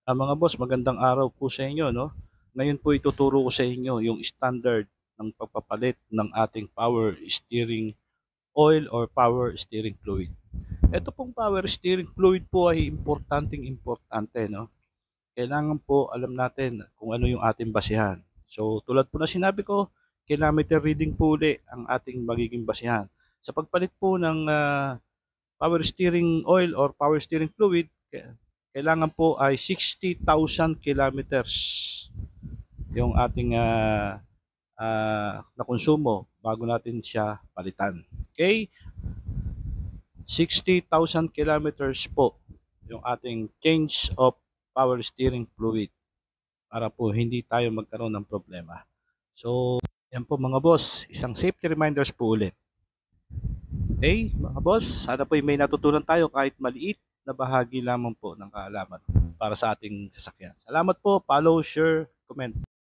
Mga boss, magandang araw po sa inyo, no? Ngayon po ituturo ko sa inyo yung standard ng pagpapalit ng ating power steering oil or power steering fluid. Ito pong power steering fluid po ay importante, no? Kailangan po alam natin kung ano yung ating basihan. So, tulad po na sinabi ko, kilometer reading po uli ang ating magiging basihan. Sa pagpalit po ng power steering oil or power steering fluid, kailangan po ay 60,000 kilometers yung ating na konsumo bago natin siya palitan. Okay? 60,000 kilometers po yung ating change of power steering fluid para po hindi tayo magkaroon ng problema. So, yan po mga boss, isang safety reminders po ulit. Okay, mga boss, sana po may natutunan tayo kahit maliit na bahagi lamang po ng kaalaman para sa ating sasakyan. Salamat po, follow, share, comment.